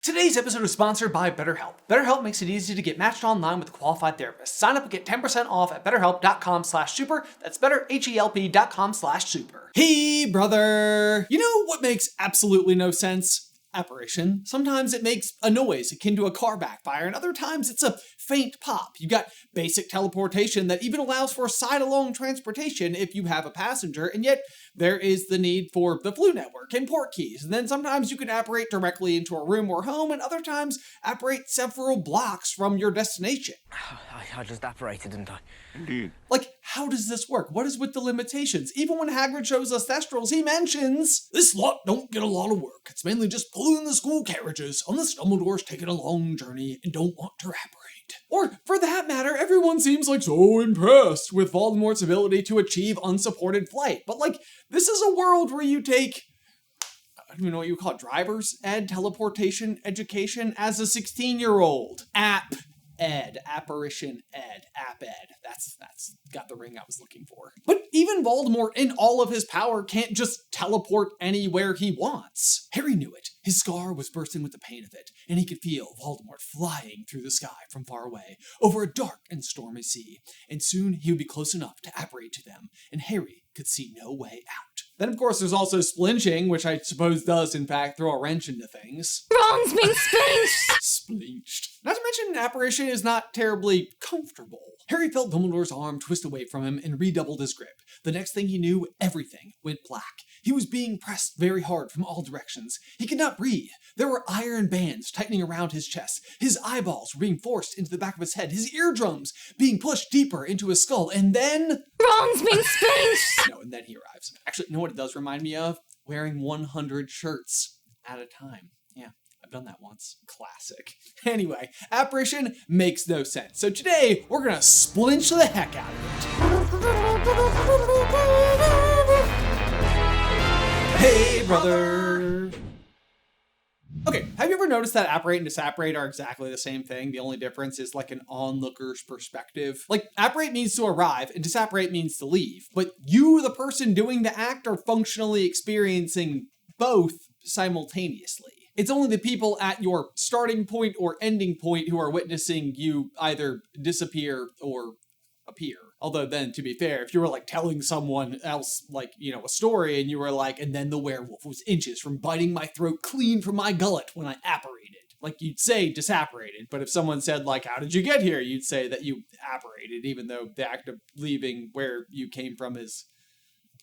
Today's episode is sponsored by BetterHelp. BetterHelp makes it easy to get matched online with a qualified therapist. Sign up and get 10% off at betterhelp.com/super. That's betterhelp.com/super. Hey, brother! You know what makes absolutely no sense? Apparition. Sometimes it makes a noise akin to a car backfire, and other times it's a faint pop. You got basic teleportation that even allows for side-along transportation if you have a passenger, and yet there is the need for the Floo network and Portkeys. And then sometimes you can apparate directly into a room or home, and other times apparate several blocks from your destination. I just apparated, didn't I? Indeed. Like, how does this work? What is with the limitations? Even when Hagrid shows us Thestrals, he mentions, "This lot don't get a lot of work. It's mainly just pulling the school carriages unless Dumbledore's taking a long journey and don't want to apparate." Or, for that matter, everyone seems like so impressed with Voldemort's ability to achieve unsupported flight. But like, this is a world where you take, I don't even know what you call it, driver's ed, teleportation education as a 16-year-old. Apparition ed, app ed. That's got the ring I was looking for. But even Voldemort, in all of his power, can't just teleport anywhere he wants. Harry knew it. His scar was bursting with the pain of it, and he could feel Voldemort flying through the sky from far away, over a dark and stormy sea. And soon he would be close enough to apparate to them, and Harry could see no way out. Then, of course, there's also splinching, which I suppose does, in fact, throw a wrench into things. Ron's been splinched! Splinched. Not to mention, apparition is not terribly comfortable. Harry felt Dumbledore's arm twist away from him and redoubled his grip. The next thing he knew, everything went black. He was being pressed very hard from all directions. He could not breathe. There were iron bands tightening around his chest. His eyeballs were being forced into the back of his head. His eardrums being pushed deeper into his skull. And then... Ron's been splinched! No, and then he arrives. Actually, you know what it does remind me of? Wearing 100 shirts at a time. Yeah. I've done that once. Classic. Anyway, apparition makes no sense. So today, we're gonna splinch the heck out of it. Hey, brother! Okay, have you ever noticed that apparate and disapparate are exactly the same thing? The only difference is like an onlooker's perspective. Like, apparate means to arrive, and disapparate means to leave. But you, the person doing the act, are functionally experiencing both simultaneously. It's only the people at your starting point or ending point who are witnessing you either disappear or appear. Although then, to be fair, if you were like telling someone else, like, you know, a story and you were like, and then the werewolf was inches from biting my throat clean from my gullet when I apparated. Like, you'd say disapparated, but if someone said, like, how did you get here? You'd say that you apparated, even though the act of leaving where you came from is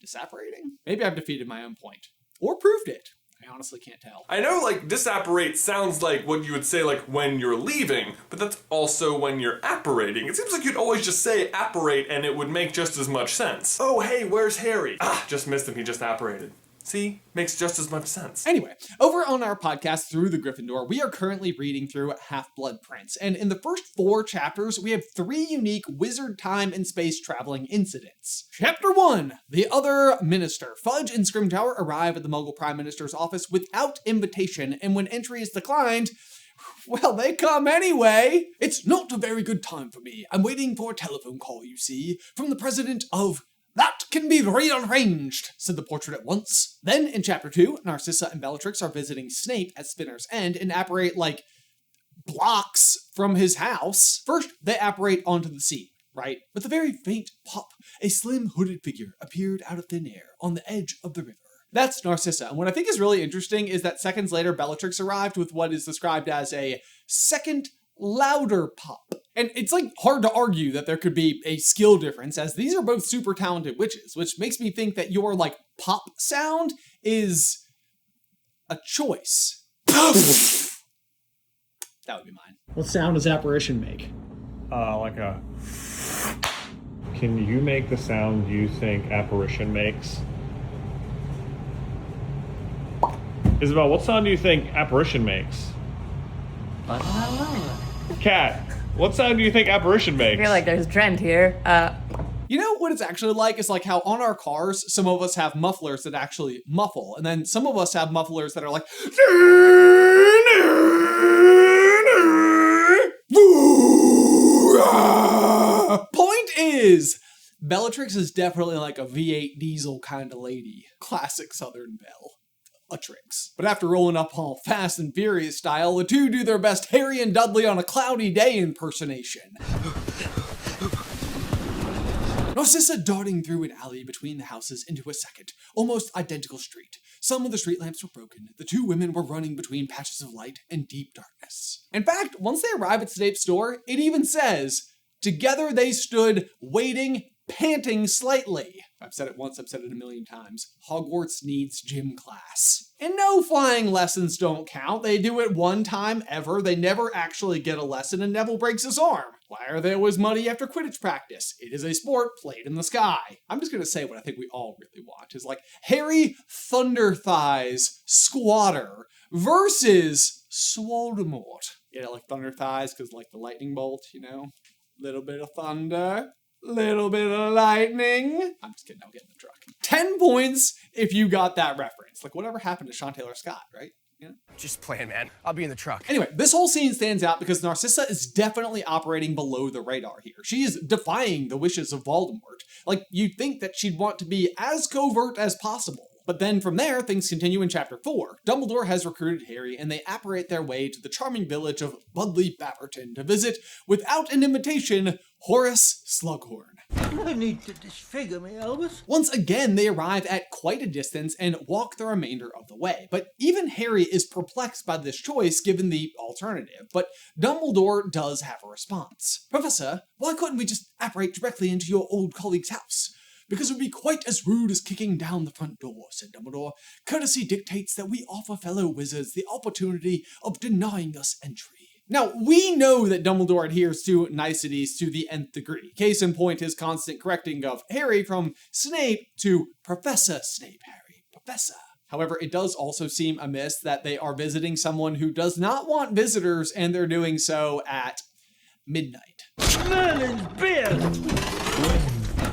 disapparating. Maybe I've defeated my own point. Or proved it. I honestly can't tell. I know, like, disapparate sounds like what you would say, like, when you're leaving, but that's also when you're apparating. It seems like you'd always just say apparate and it would make just as much sense. Oh, hey, where's Harry? Ah, just missed him, he just apparated. See? Makes just as much sense. Anyway, over on our podcast, Through the Gryffindor, we are currently reading through Half-Blood Prince, and in the first 4 chapters, we have 3 unique wizard time and space traveling incidents. Chapter 1, The Other Minister. Fudge and Scrimgeour arrive at the Muggle Prime Minister's office without invitation, and when entry is declined, well, they come anyway. It's not a very good time for me. I'm waiting for a telephone call, you see, from the president of... That can be rearranged, said the portrait at once. Then, in Chapter 2, Narcissa and Bellatrix are visiting Snape at Spinner's End and apparate, like, blocks from his house. First, they apparate onto the sea, right? With a very faint pop, a slim hooded figure appeared out of thin air on the edge of the river. That's Narcissa, and what I think is really interesting is that seconds later, Bellatrix arrived with what is described as a second louder pop. And it's like hard to argue that there could be a skill difference, as these are both super talented witches, which makes me think that your like pop sound is a choice. That would be mine. What sound does apparition make? Like a... Can you make the sound you think apparition makes? Isabel, what sound do you think apparition makes? Kat, what sound do you think apparition makes? I feel like there's a trend here. You know what it's actually like? It's like how on our cars, some of us have mufflers that actually muffle, and then some of us have mufflers that are like... Point is, Bellatrix is definitely like a V8 diesel kind of lady. Classic Southern Belle. Bellatrix. But after rolling up all Fast and Furious style, the two do their best Harry and Dudley on a cloudy day impersonation. Narcissa darting through an alley between the houses into a second, almost identical street. Some of the street lamps were broken. The two women were running between patches of light and deep darkness. In fact, once they arrive at Snape's store, it even says, "Together they stood, waiting, panting slightly." I've said it once, I've said it a million times. Hogwarts needs gym class. And no, flying lessons don't count. They do it one time ever. They never actually get a lesson and Neville breaks his arm. Why are they always muddy after Quidditch practice? It is a sport played in the sky. I'm just gonna say what I think we all really want is like Harry Thunder Thighs Squatter versus Swoldemort. You know, like Thunder Thighs because like the lightning bolt, you know? Little bit of thunder. Little bit of lightning. I'm just kidding, I'll get in the truck. 10 points if you got that reference. Like whatever happened to Sean Taylor Scott, right? You know? Just playing, man. I'll be in the truck. Anyway, this whole scene stands out because Narcissa is definitely operating below the radar here. She is defying the wishes of Voldemort. Like, you'd think that she'd want to be as covert as possible. But then from there, things continue in Chapter 4. Dumbledore has recruited Harry, and they apparate their way to the charming village of Budleigh Baverton to visit, without an invitation, Horace Slughorn. No need to disfigure me, Albus. Once again, they arrive at quite a distance and walk the remainder of the way. But even Harry is perplexed by this choice given the alternative. But Dumbledore does have a response. "Professor, why couldn't we just apparate directly into your old colleague's house? Because it would be quite as rude as kicking down the front door," said Dumbledore. "Courtesy dictates that we offer fellow wizards the opportunity of denying us entry." Now, we know that Dumbledore adheres to niceties to the nth degree. Case in point, his constant correcting of Harry from Snape to Professor Snape, Harry, Professor. However, it does also seem amiss that they are visiting someone who does not want visitors, and they're doing so at midnight. Merlin's beard!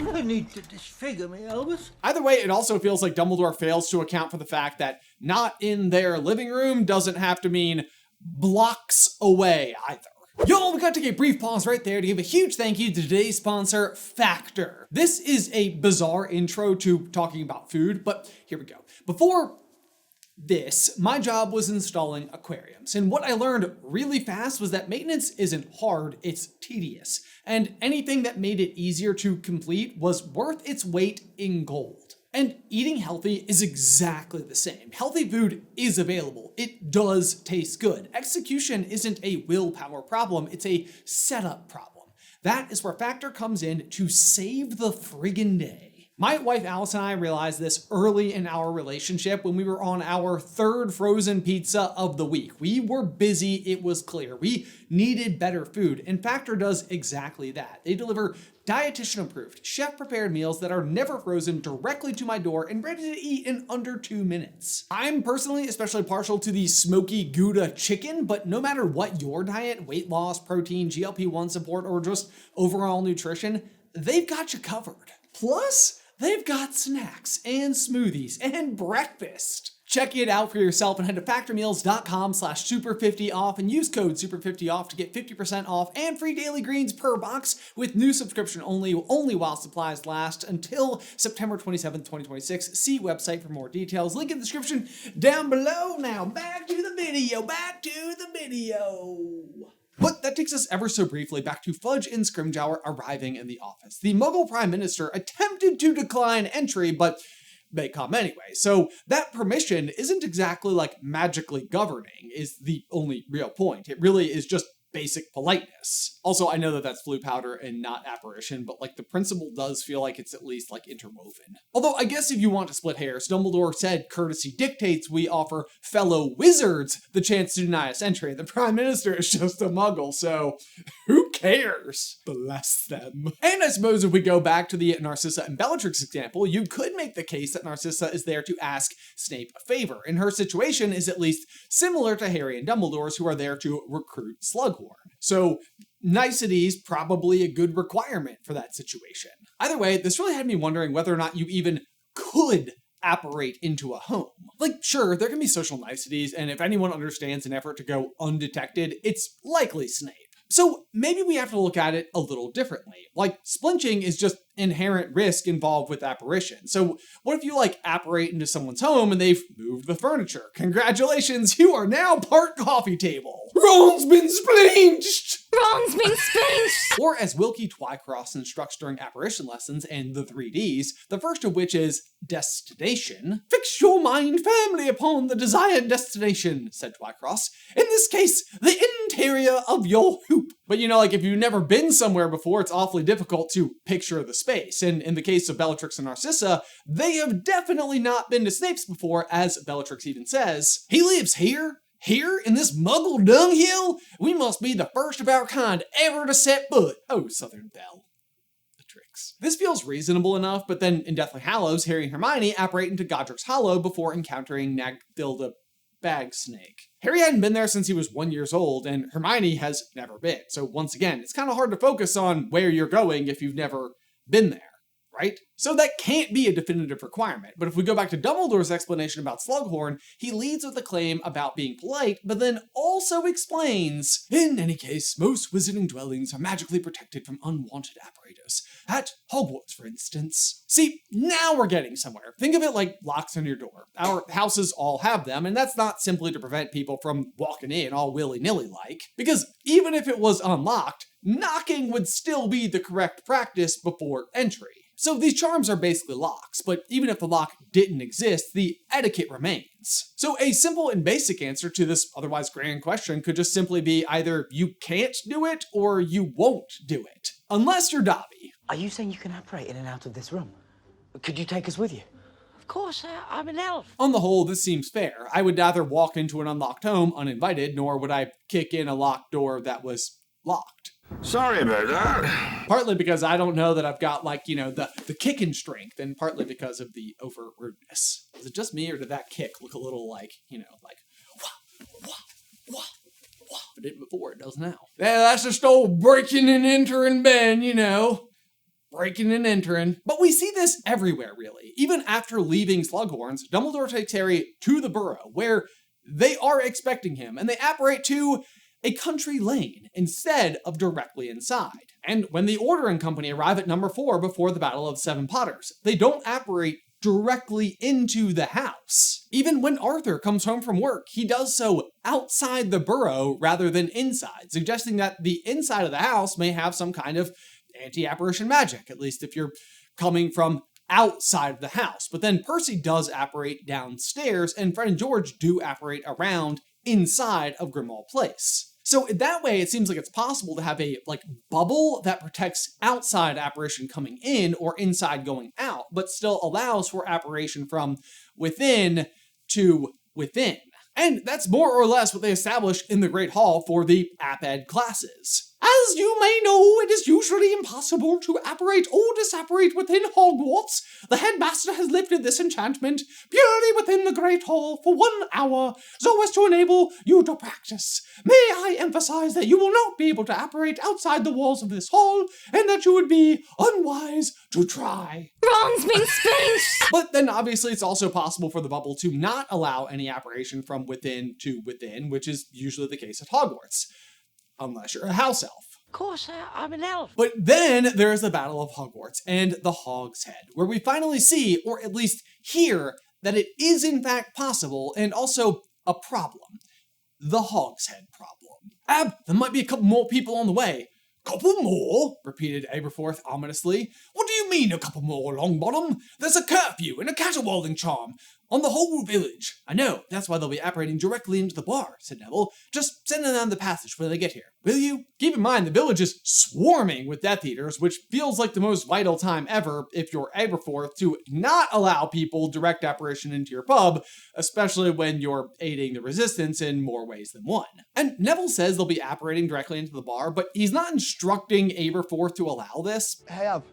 No need to disfigure me, Albus. Either way, it also feels like Dumbledore fails to account for the fact that not in their living room doesn't have to mean blocks away either. Y'all, we gotta take a brief pause right there to give a huge thank you to today's sponsor, Factor. This is a bizarre intro to talking about food, but here we go. Before this, my job was installing aquariums, and what I learned really fast was that maintenance isn't hard, it's tedious, and anything that made it easier to complete was worth its weight in gold. And eating healthy is exactly the same. Healthy food is available. It does taste good. Execution isn't a willpower problem, it's a setup problem. That is where Factor comes in to save the friggin' day. My wife Alice and I realized this early in our relationship when we were on our third frozen pizza of the week. We were busy, it was clear. We needed better food, and Factor does exactly that. They deliver dietitian approved, chef prepared meals that are never frozen directly to my door and ready to eat in under 2 minutes. I'm personally especially partial to the smoky Gouda chicken, but no matter what your diet, weight loss, protein, GLP-1 support, or just overall nutrition, they've got you covered. Plus, they've got snacks and smoothies and breakfast. Check it out for yourself and head to factormeals.com/super50off and use code super50off to get 50% off and free daily greens per box with new subscription only while supplies last until September 27th, 2026. See website for more details. Link in the description down below. Now back to the video. But that takes us ever so briefly back to Fudge and Scrimgeour arriving in the office. The Muggle Prime Minister attempted to decline entry, but they come anyway. So that permission isn't exactly like magically governing, is the only real point. It really is just basic politeness. Also, I know that that's Floo Powder and not Apparition, but like the principle does feel like it's at least like interwoven. Although I guess if you want to split hairs, Dumbledore said courtesy dictates we offer fellow wizards the chance to deny us entry. The Prime Minister is just a muggle, so who cares? Bless them. And I suppose if we go back to the Narcissa and Bellatrix example, you could make the case that Narcissa is there to ask Snape a favor, and her situation is at least similar to Harry and Dumbledore's, who are there to recruit Slughorn. So niceties probably a good requirement for that situation. Either way, this really had me wondering whether or not you even could apparate into a home. Like, sure, there can be social niceties, and if anyone understands an effort to go undetected, it's likely Snape. So maybe we have to look at it a little differently. Like, splinching is just inherent risk involved with apparition. So what if you apparate into someone's home and they've moved the furniture? Congratulations, you are now part coffee table. Ron's been splinched! Ron's been splinched! Or as Wilkie Twycross instructs during apparition lessons and the 3Ds, the first of which is destination. Fix your mind firmly upon the desired destination, said Twycross. In this case, the interior of your hoop. But if you've never been somewhere before, it's awfully difficult to picture the space. And in the case of Bellatrix and Narcissa, they have definitely not been to Snape's before, as Bellatrix even says. He lives here? Here, in this muggle dunghill? We must be the first of our kind ever to set foot. Oh, Southern Belle. The tricks. This feels reasonable enough, but then in Deathly Hallows, Harry and Hermione apparate into Godric's Hollow before encountering Nagthilda Bagsnake. Harry hadn't been there since he was 1 year old, and Hermione has never been. So once again, it's kind of hard to focus on where you're going if you've never been there, right? So that can't be a definitive requirement. But if we go back to Dumbledore's explanation about Slughorn, he leads with a claim about being polite, but then also explains, in any case, most wizarding dwellings are magically protected from unwanted apparatus. At Hogwarts, for instance. See, now we're getting somewhere. Think of it like locks on your door. Our houses all have them, and that's not simply to prevent people from walking in all willy-nilly like. Because even if it was unlocked, knocking would still be the correct practice before entry. So these charms are basically locks, but even if the lock didn't exist, the etiquette remains. So a simple and basic answer to this otherwise grand question could just simply be either you can't do it or you won't do it. Unless you're Dobby. Are you saying you can apparate in and out of this room? Could you take us with you? Of course, I'm an elf. On the whole, this seems fair. I would neither walk into an unlocked home uninvited, nor would I kick in a locked door that was locked. Sorry about that. Partly because I don't know that I've got, the kicking strength, and partly because of the over rudeness. Is it just me, or did that kick look a little wah, wah, wah, wah? It did before, it does now. Yeah, that's just old breaking and entering Ben, breaking and entering. But we see this everywhere, really. Even after leaving Slughorns, Dumbledore takes Harry to the Burrow, where they are expecting him, and they apparate to a country lane instead of directly inside. And when the Order and company arrive at number 4 before the Battle of the Seven Potters, they don't apparate directly into the house. Even when Arthur comes home from work, he does so outside the Burrow rather than inside, suggesting that the inside of the house may have some kind of anti-apparition magic, at least if you're coming from outside of the house. But then Percy does apparate downstairs, and Fred and George do apparate around inside of Grimmauld Place. So that way, it seems like it's possible to have a bubble that protects outside apparition coming in or inside going out, but still allows for apparition from within to within. And that's more or less what they established in the Great Hall for the App-Ed classes. As you may know, it is usually impossible to apparate or disapparate within Hogwarts. The headmaster has lifted this enchantment purely within the Great Hall for 1 hour, so as to enable you to practice. May I emphasize that you will not be able to apparate outside the walls of this hall, and that you would be unwise to try. Ron's been splinched! But then obviously it's also possible for the bubble to not allow any apparition from within to within, which is usually the case at Hogwarts. Unless you're a house elf. Of course, I'm an elf. But then there's the Battle of Hogwarts and the Hog's Head, where we finally see, or at least hear, that it is in fact possible, and also a problem. The Hog's Head problem. There might be a couple more people on the way. Couple more? Repeated Aberforth ominously. What do you mean a couple more, Longbottom? There's a curfew and a caterwauling charm on the whole village. I know, that's why they'll be apparating directly into the bar, said Neville. Just send them down the passage when they get here, will you? Keep in mind, the village is swarming with Death Eaters, which feels like the most vital time ever if you're Aberforth to not allow people direct apparition into your pub, especially when you're aiding the resistance in more ways than one. And Neville says they'll be apparating directly into the bar, but he's not instructing Aberforth to allow this. Hey, Ab.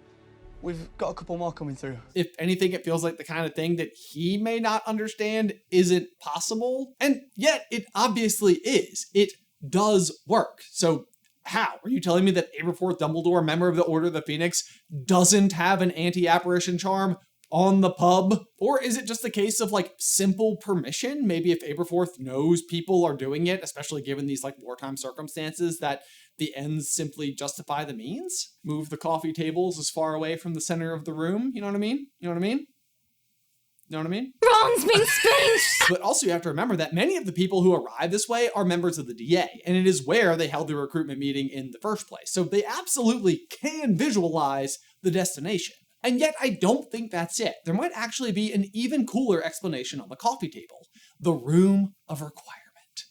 We've got a couple more coming through. If anything, it feels like the kind of thing that he may not understand isn't possible. And yet, it obviously is. It does work. So how? Are you telling me that Aberforth Dumbledore, member of the Order of the Phoenix, doesn't have an anti-apparition charm? on the pub? Or is it just a case of like simple permission? Maybe if Aberforth knows people are doing it, especially given these like wartime circumstances, that the ends simply justify the means? Move the coffee tables as far away from the center of the room, you know what I mean? You know what I mean? You know what I mean? Ron's been spanked! But also you have to remember that many of the people who arrive this way are members of the DA, and it is where they held the recruitment meeting in the first place. So they absolutely can visualize the destination. And yet I don't think that's it. There might actually be an even cooler explanation on the coffee table. The room of requirement.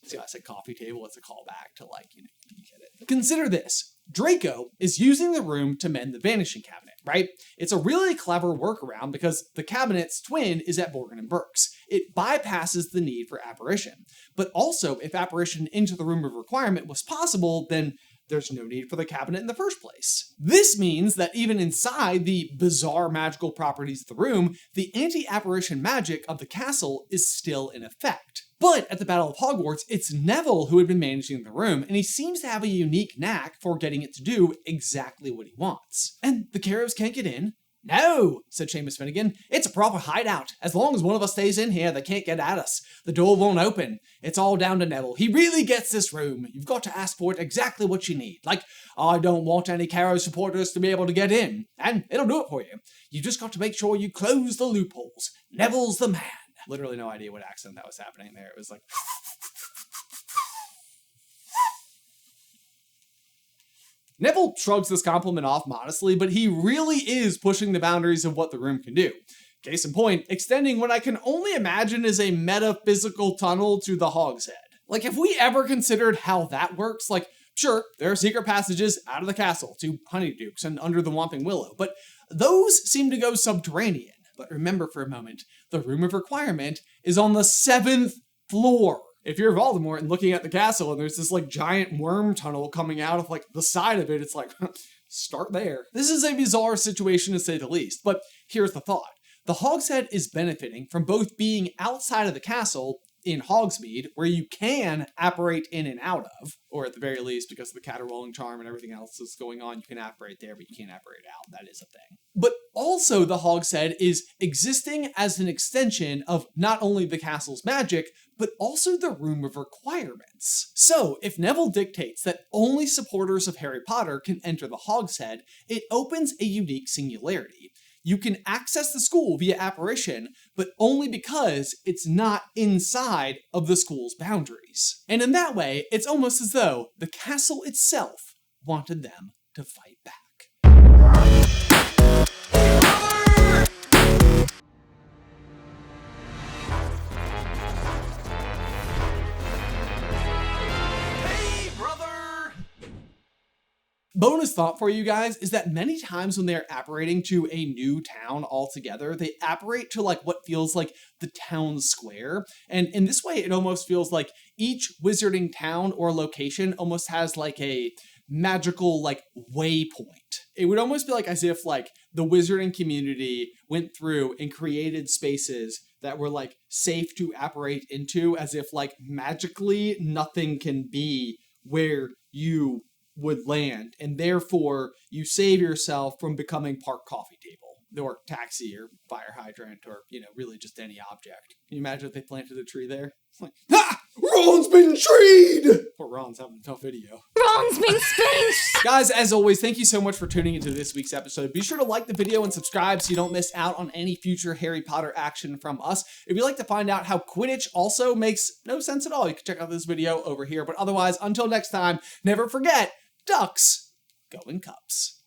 See how I said coffee table? It's a callback to like, you get it. Consider this. Draco is using the room to mend the vanishing cabinet, right? It's a really clever workaround because the cabinet's twin is at Borgin and Burke's. It bypasses the need for apparition. But also, if apparition into the room of requirement was possible, then there's no need for the cabinet in the first place. This means that even inside the bizarre magical properties of the room, the anti-apparition magic of the castle is still in effect. But at the Battle of Hogwarts, it's Neville who had been managing the room, and he seems to have a unique knack for getting it to do exactly what he wants. And the Caribs can't get in. No, said Seamus Finnegan. It's a proper hideout. As long as one of us stays in here, they can't get at us. The door won't open. It's all down to Neville. He really gets this room. You've got to ask for it exactly what you need. Like, I don't want any Carrow supporters to be able to get in. And it'll do it for you. You just got to make sure you close the loopholes. Neville's the man. Literally no idea what accent that was happening there. It was like... Neville shrugs this compliment off modestly, but he really is pushing the boundaries of what the room can do. Case in point, extending what I can only imagine is a metaphysical tunnel to the Hogshead. Like, if we ever considered how that works, like, sure, there are secret passages out of the castle to Honeydukes and under the Whomping Willow, but those seem to go subterranean. But remember for a moment, the room of requirement is on the 7th floor. If you're Voldemort and looking at the castle and there's this like giant worm tunnel coming out of like the side of it, it's like, start there. This is a bizarre situation to say the least, but here's the thought. The Hogshead is benefiting from both being outside of the castle in Hogsmeade, where you can apparate in and out of, or at the very least, because of the caterwauling charm and everything else that's going on, you can apparate there, but you can't apparate out. That is a thing. But also the Hogshead is existing as an extension of not only the castle's magic, but also the Room of Requirements. So, if Neville dictates that only supporters of Harry Potter can enter the Hogshead, it opens a unique singularity. You can access the school via apparition, but only because it's not inside of the school's boundaries. And in that way, it's almost as though the castle itself wanted them to fight back. Bonus thought for you guys is that many times when they're apparating to a new town altogether, they apparate to like what feels like the town square. And in this way, it almost feels like each wizarding town or location almost has like a magical like waypoint. It would almost be like as if like the wizarding community went through and created spaces that were like safe to apparate into, as if like magically nothing can be where you would land, and therefore you save yourself from becoming park coffee table or taxi or fire hydrant or, you know, really just any object. Can you imagine if they planted a tree there? It's like, ha! Ron's been treed! Poor Ron's having a tough video. Ron's been spanked! Guys, as always, thank you so much for tuning into this week's episode. Be sure to like the video and subscribe so you don't miss out on any future Harry Potter action from us. If you'd like to find out how Quidditch also makes no sense at all, you can check out this video over here. But otherwise, until next time, never forget, ducks go in cups.